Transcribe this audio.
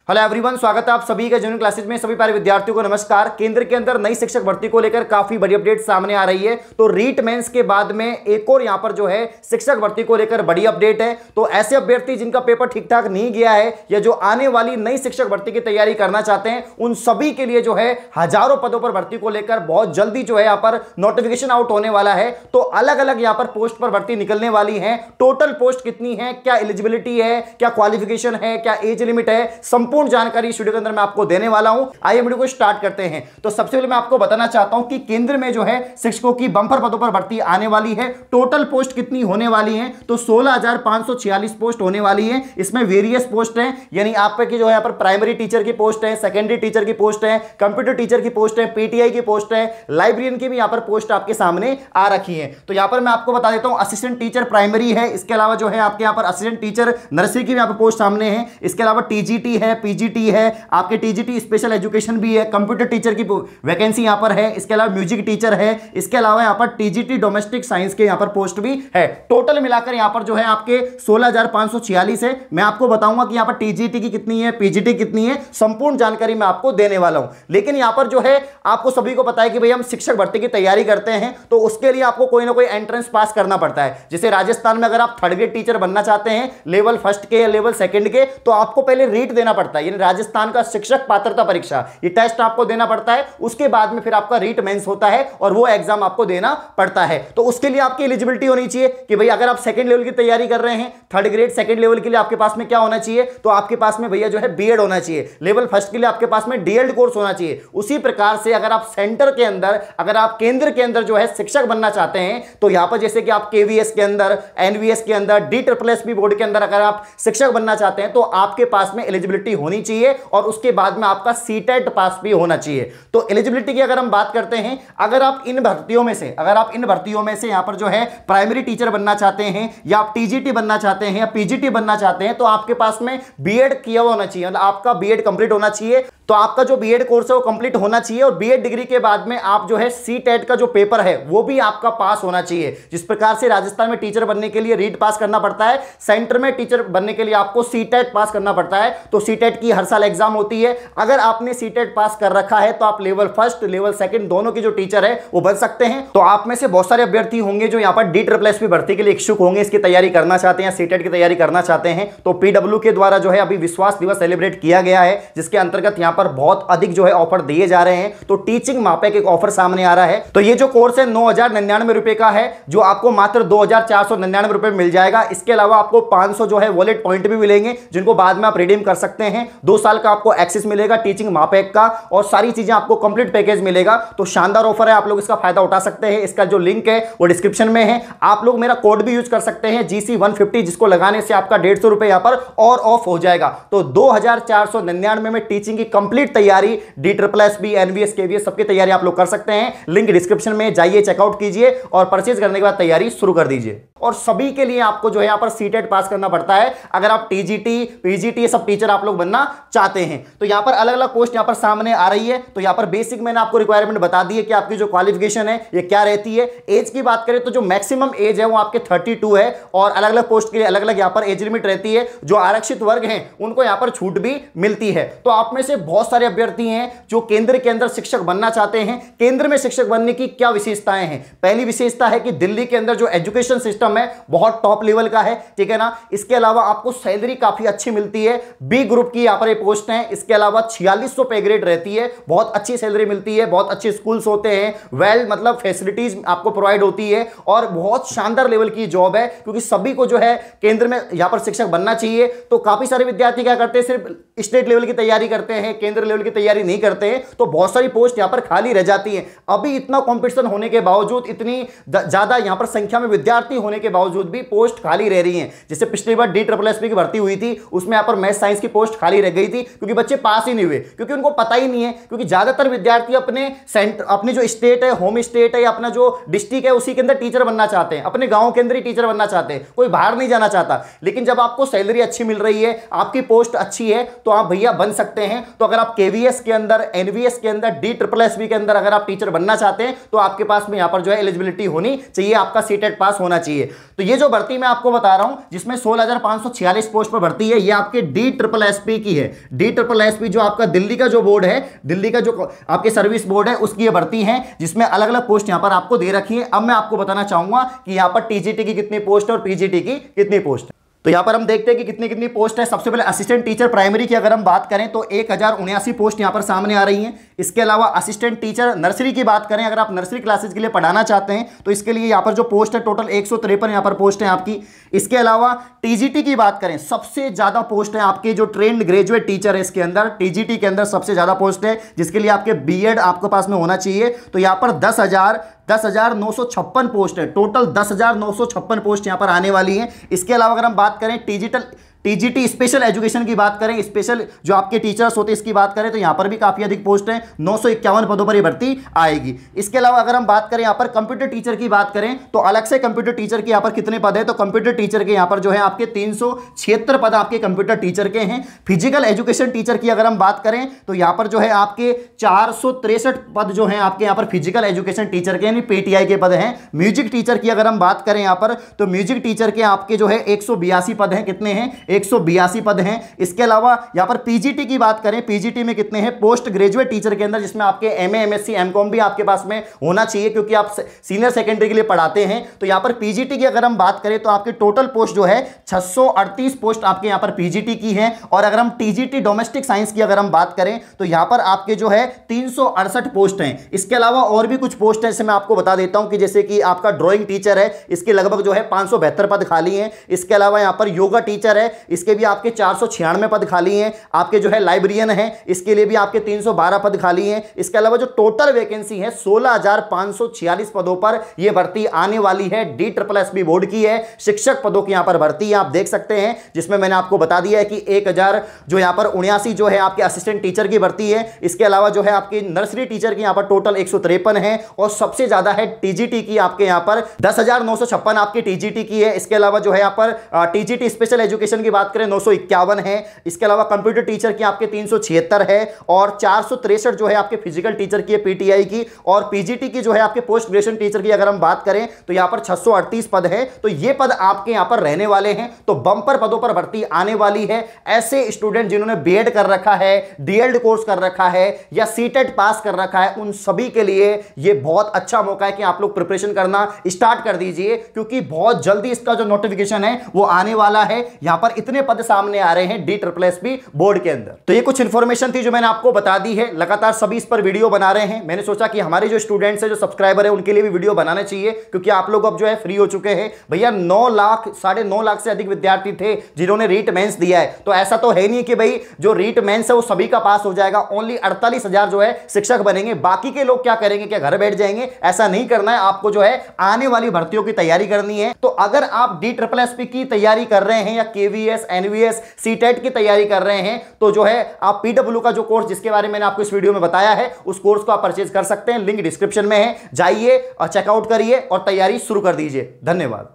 Hello everyone, स्वागत है आप सभी का जूनियर क्लासेज में। सभी प्यारे विद्यार्थियों को नमस्कार। केंद्र के अंदर नई शिक्षक भर्ती को लेकर काफी बड़ी अपडेट सामने आ रही है। तो रीट मेंस के बाद में एक और यहां पर जो है शिक्षक भर्ती को लेकर बड़ी अपडेट है। तो ऐसे अभ्यर्थी जिनका पेपर ठीक ठाक नहीं गया है या जो आने वाली नई शिक्षक भर्ती की तैयारी करना चाहते हैं, उन सभी के लिए जो है हजारों पदों पर भर्ती को लेकर बहुत जल्दी जो है यहां पर नोटिफिकेशन आउट होने वाला है। तो अलग अलग यहां पर पोस्ट पर भर्ती निकलने वाली है। टोटल पोस्ट कितनी है, क्या एलिजिबिलिटी है, क्या क्वालिफिकेशन है, क्या एज लिमिट है, संपूर्ण जानकारी इस वीडियो के अंदर मैं आपको देने वाला हूं। आइए वीडियो को स्टार्ट करते हैं। तो सबसे पहले मैं आपको बताना चाहता हूं कि केंद्र में जो है शिक्षकों की बंपर पदों पर भर्ती आने वाली है। टोटल पोस्ट कितनी होने वाली है, तो 16,546 पोस्ट होने वाली है। इसमें वेरियस पोस्ट है, यानी आपकी जो है यहाँ पर प्राइमरी टीचर की पोस्ट है, सेकेंडरी टीचर की पोस्ट है, कंप्यूटर टीचर की पोस्ट है, पीटीआई की पोस्ट है, लाइब्रेरियन की भी यहाँ पर पोस्ट आपके सामने आ रखी है। तो यहाँ पर मैं आपको बता देता हूं, असिस्टेंट टीचर प्राइमरी है। इसके अलावा जो है आपके यहाँ पर असिस्टेंट टीचर नर्सरी की भी यहाँ पर पोस्ट सामने है। इसके अलावा टीजीटी है, पीजीटी है, आपके टीजीटी स्पेशल एजुकेशन भी है, कंप्यूटर टीचर की वैकेंसी यहां पर है। इसके अलावा म्यूजिक टीचर है। इसके अलावा यहां पर टीजीटी डोमेस्टिक साइंस के यहां पर पोस्ट भी है। टोटल मिलाकर यहां पर जो है आपके 16,546 है। मैं आपको बताऊंगा कि यहां पर टीजीटी की कितनी है, पीजीटी कितनी है, संपूर्ण जानकारी मैं आपको देने वाला हूं। लेकिन यहां पर जो है आपको सभी को पता है कि भाई हम शिक्षक भर्ती की तैयारी करते हैं, तो उसके लिए आपको कोई ना कोई एंट्रेंस पास करना पड़ता है। जैसे राजस्थान में अगर आप थर्ड ग्रेड टीचर बनना चाहते हैं, लेवल फर्स्ट के या लेवल सेकंड के, तो आपको पहले रीट देना पड़ता है, यानी राजस्थान का शिक्षक पात्रता परीक्षा, ये टेस्ट आपको देना पड़ता है। उसके बाद में फिर आपका रीट मेंस होता है और वो एग्जाम आपको देना पड़ता है। तो उसके लिए आपकी एलिजिबिलिटी होनी चाहिए कि भाई अगर आप सेकंड लेवल की तैयारी कर रहे हैं, थर्ड ग्रेड सेकंड लेवल के लिए आपके पास में क्या होना चाहिए, तो आपके पास में भैया जो है बीएड होना चाहिए। लेवल फर्स्ट के लिए आपके पास में डीएड कोर्स होना चाहिए। उसी प्रकार से अगर आप सेंटर के अंदर, अगर आप केंद्र के अंदर जो है शिक्षक बनना चाहते हैं, तो यहां पर जैसे कि आप केवीएस के अंदर, एनवीएस के अंदर, DSSS बोर्ड के अंदर अगर आप शिक्षक बनना चाहते हैं, तो आपके पास में एलिजिबिलिटी होनी चाहिए और उसके बाद में आपका सीटेट पास भी होना चाहिए। तो एलिजिबिलिटी की अगर हम बात करते हैं, अगर आप इन भर्तियों में से यहां पर जो है प्राइमरी टीचर बनना चाहते हैं, या आप टीजीटी बनना चाहते हैं, या पीजीटी बनना चाहते हैं, तो आपके पास में बीएड किया हुआ होना चाहिए, मतलब आपका बीएड कंप्लीट होना चाहिए। तो आपका जो बीएड कोर्स है वो कंप्लीट होना चाहिए और बीएड डिग्री के बाद में आप जो है सीटेट का जो पेपर है वो भी आपका पास होना चाहिए। जिस प्रकार से राजस्थान में टीचर बनने के लिए रीट पास करना पड़ता है, सेंटर में टीचर बनने के लिए आपको सीटेट पास करना पड़ता है। तो सीटेट की हर साल एग्जाम होती है। अगर आपने सीटेट पास कर रखा है तो आप लेवल फर्स्ट, लेवल सेकंड दोनों की जो टीचर है वो बन सकते हैं। तो आप में से बहुत सारे अभ्यर्थी होंगे जो यहाँ पर DSSS भर्ती के लिए इच्छुक होंगे, इसकी तैयारी करना चाहते हैं, सीटेट की तैयारी करना चाहते हैं। तो पीडब्ल्यू के द्वारा जो है अभी विश्वास दिवस सेलिब्रेट किया गया है, जिसके अंतर्गत यहाँ पर बहुत अधिक जो है ऑफर दिए जा रहे हैं। तो टीचिंग मापेक एक ऑफर सामने आ रहा है। तो ये जो कोर्स है 9,099 रुपए का है, जो आपको मात्र 2,499 रुपए मिल जाएगा। इसके अलावा आपको 500 जो है वॉलेट पॉइंट भी मिलेंगे, जिनको बाद में आप रिडीम कर सकते हैं। 2 साल का आपको एक्सेस मिलेगा टीचिंग मापेक का और सारी चीजें आपको कंप्लीट पैकेज मिलेगा। तो शानदार ऑफर है, आप लोग इसका फायदा उठा सकते हैं। इसका जो लिंक है वो डिस्क्रिप्शन में है। आप लोग मेरा कोड भी यूज कर सकते हैं GC150, जिसको लगाने से आपका 150 रुपए यहां पर और ऑफ हो जाएगा। तो 2,499 में टीचिंग की कंप्लीट तैयारी, DSSS, एनवीएस, केवीएस सबकी तैयारी आप लोग कर सकते हैं। लिंक डिस्क्रिप्शन में जाइए, चेकआउट कीजिए और परचेज करने के बाद तैयारी शुरू कर दीजिए। और सभी के लिए आपको जो है यहाँ पर सीटेट पास करना पड़ता है अगर आप टीजीटी, पीजीटी सब टीचर आप लोग बनना चाहते हैं। तो यहाँ पर अलग अलग पोस्ट यहाँ पर सामने आ रही है। तो यहाँ पर बेसिक मैंने आपको रिक्वायरमेंट बता दी है कि आपकी जो क्वालिफिकेशन है ये क्या रहती है। एज की बात करें तो जो मैक्सिमम एज है वो आपके 32 है और अलग अलग पोस्ट के लिए अलग अलग यहाँ पर एज लिमिट रहती है। जो आरक्षित वर्ग हैं उनको यहाँ पर छूट भी मिलती है। तो आप में से बहुत सारे अभ्यर्थी हैं जो केंद्र के अंदर शिक्षक बनना चाहते हैं। केंद्र में शिक्षक बनने की क्या विशेषताएं हैं? पहली विशेषता है कि दिल्ली के अंदर जो एजुकेशन सिस्टम है बहुत टॉप लेवल का है, ठीक है ना। इसके अलावा आपको सैलरी काफी अच्छी मिलती है। बी ग्रुप की यहाँ पर ये पोस्ट है। इसके अलावा 4600 पे ग्रेड रहती है, बहुत अच्छी सैलरी मिलती है, बहुत अच्छे स्कूल्स होते हैं, वेल मतलब फैसिलिटीज आपको प्रोवाइड होती है और बहुत शानदार लेवल की जॉब है। क्योंकि सभी को जो है केंद्र में यहाँ पर शिक्षक बनना चाहिए। तो काफी सारे विद्यार्थी क्या करते हैं, सिर्फ स्टेट लेवल की तैयारी करते हैं, केंद्र लेवल की तैयारी नहीं करते हैं। तो बहुत सारी पोस्ट यहाँ पर खाली रह जाती है। अभी इतना कॉम्पिटिशन होने के बावजूद, इतनी ज्यादा यहाँ पर संख्या में विद्यार्थी होने के बावजूद भी पोस्ट खाली रह रही हैं। जैसे पिछली बार DSSS की भर्ती हुई थी, उसमें यहाँ पर मैथ साइंस की पोस्ट खाली रह गई थी क्योंकि बच्चे पास ही नहीं हुए, क्योंकि उनको पता ही नहीं है। क्योंकि ज्यादातर विद्यार्थी अपने सेंटर, अपनी जो स्टेट है, होम स्टेट है या अपना जो डिस्ट्रिक्ट है उसी के अंदर टीचर बनना चाहते हैं, अपने गांव के अंदर ही टीचर बनना चाहते हैं, कोई बाहर नहीं जाना चाहता। लेकिन जब आपको सैलरी अच्छी मिल रही है, आपकी पोस्ट अच्छी है, तो आप भैया बन सकते हैं। तो अगर अगर आप केवीएस के अंदर, एनवीएस के अंदर, DSSB के अंदर अगर आप टीचर बनना चाहते हैं तो आपके पास में यहां पर जो है एलिजिबिलिटी होनी चाहिए, आपका सीटेट पास होना चाहिए। तो ये जो भर्ती मैं आपको बता रहा हूं जिसमें 16,546 पोस्ट पर भर्ती है, ये आपके DSSB की है। DSSB जो आपका दिल्ली का जो बोर्ड है, दिल्ली का जो आपके सर्विस बोर्ड है, उसकी ये भर्ती है जिसमें अलग अलग पोस्ट यहां पर आपको दे रखी है। अब मैं आपको बताना चाहूंगा कि यहां पर टीजीटी की कितनी पोस्ट है और पीजीटी की कितनी पोस्ट है। तो यहां पर हम देखते हैं कि कितनी कितनी पोस्ट है। सबसे पहले असिस्टेंट टीचर प्राइमरी की अगर हम बात करें तो 1079 पोस्ट यहां पर सामने आ रही हैं। इसके अलावा असिस्टेंट टीचर नर्सरी की बात करें, अगर आप नर्सरी क्लासेस के लिए पढ़ाना चाहते हैं तो इसके लिए यहां पर जो पोस्ट है टोटल 153 यहां पर पोस्ट है आपकी। इसके अलावा टीजीटी की बात करें, सबसे ज्यादा पोस्ट है आपके जो ट्रेंड ग्रेजुएट टीचर है इसके अंदर, टीजीटी के अंदर सबसे ज्यादा पोस्ट है, जिसके लिए आपके बीएड आपके पास में होना चाहिए। तो यहां पर 10,956 पोस्ट है, टोटल 10,956 पोस्ट यहां पर आने वाली है। इसके अलावा अगर हम बात करें टीजीटी स्पेशल एजुकेशन की बात करें, स्पेशल जो आपके टीचर्स होते हैं इसकी बात करें तो यहां पर भी काफी अधिक पोस्ट है, 951 पदों पर यह भर्ती आएगी। इसके अलावा अगर हम बात करें यहां पर कंप्यूटर टीचर की बात करें तो अलग से कंप्यूटर टीचर के यहां पर कितने पद है, तो कंप्यूटर टीचर के यहां पर जो है आपके 376 पद आपके कंप्यूटर टीचर के हैं। फिजिकल एजुकेशन टीचर की अगर हम बात करें तो यहां पर जो है आपके 463 पद जो है आपके यहां पर फिजिकल एजुकेशन टीचर के, यानी पीटीआई के पद हैं। म्यूजिक टीचर की अगर हम बात करें यहां पर तो म्यूजिक टीचर के आपके जो है 182 पद हैं, कितने हैं, 182 पद हैं। इसके अलावा यहां पर पीजीटी की बात करें, पीजीटी में कितने हैं, पोस्ट ग्रेजुएट टीचर के अंदर, जिसमें आपके एमए, एमएससी, एमकॉम भी आपके पास में होना चाहिए क्योंकि आप सीनियर सेकेंडरी के लिए पढ़ाते हैं। तो यहां पर पीजीटी की अगर हम बात करें तो आपके टोटल पोस्ट जो है 638 पोस्ट आपके यहां पर पीजीटी की है। और अगर हम टीजीटी डोमेस्टिक साइंस की अगर हम बात करें तो यहां पर आपके जो है 368 पोस्ट हैं। इसके अलावा और भी कुछ पोस्ट है जैसे मैं आपको बता देता हूं कि जैसे कि आपका ड्राइंग टीचर है, इसके लगभग जो है 572 पद खाली हैं। इसके अलावा यहां पर योगा टीचर है, इसके भी आपके 496 पद खाली हैं। आपके जो है लाइब्रेरियन है, इसके लिए भी आपके 312 पद खाली हैं। इसके अलावा जो टोटल वैकेंसी है 16,546 पदों पर यह भर्ती आने वाली है। DSSB बोर्ड की है, शिक्षक पदों की यहां पर भर्ती आप देख सकते हैं, जिसमें मैंने आपको बता दिया है कि 1000 जो यहां पर 79 जो है आपके असिस्टेंट टीचर की भर्ती है। इसके अलावा जो है आपकी नर्सरी टीचर की यहां पर टोटल 153 है और सबसे ज्यादा है टीजीटी की, आपके यहां पर 10,956 आपकी टीजीटी की है। इसके अलावा जो है यहां पर टीजीटी स्पेशल एजुकेशन की बात करें 951 है। इसके अलावा कंप्यूटर टीचर की आपके 376 है और 463 जो है आपके फिजिकल टीचर की है पीटीआई की। और पीजीटी की जो है आपके पोस्ट ग्रेजुएशन टीचर की अगर हम बात करें तो यहां पर 638 पद है। तो ये पद आपके यहां पर रहने वाले हैं, तो बंपर पदों पर भर्ती आने वाली है। ऐसे स्टूडेंट जिन्होंने बीएड कर रखा है, डीएलएड कोर्स कर रखा है या सीटेट पास कर रखा है, उन सभी के लिए यह बहुत अच्छा मौका है कि आप लोग प्रिपरेशन करना स्टार्ट कर दीजिए, क्योंकि बहुत जल्दी इसका जो नोटिफिकेशन है वो आने वाला है। यहां पर इतने पद सामने आ रहे हैं DSSB बोर्ड के अंदर। तो ये कुछ इंफॉर्मेशन थी जो मैंने आपको बता दी है। लगातार सभी इस पर वीडियो बना रहे हैं। मैंने सोचा कि हमारे जो स्टूडेंट्स हैं, जो सब्सक्राइबर है, उनके लिए भी वीडियो बनाना चाहिए, क्योंकि आप लोग अब जो है फ्री हो चुके हैं। भैया 9 लाख 9.5 लाख से अधिक विद्यार्थी थे जिन्होंने रीट मेंस दिया है। तो ऐसा तो है नहीं कि भाई जो रीट मेंस है वो सभी का पास हो जाएगा। ओनली 48,000 जो है शिक्षक बनेंगे, बाकी के लोग क्या करेंगे, क्या घर बैठ जाएंगे? ऐसा नहीं करना है। आपको जो है आने वाली भर्तियों की तैयारी करनी है। तो अगर आप DSSB की तैयारी कर रहे हैं या केवीएस, एनवीएस, सीटेट की तैयारी कर रहे हैं तो जो है आप पीडब्ल्यू का जो कोर्स जिसके बारे में मैंने आपको इस वीडियो में बताया है, उस कोर्स को आप परचेज कर सकते हैं। लिंक डिस्क्रिप्शन में है, जाइए और चेकआउट करिए और तैयारी शुरू कर दीजिए। धन्यवाद।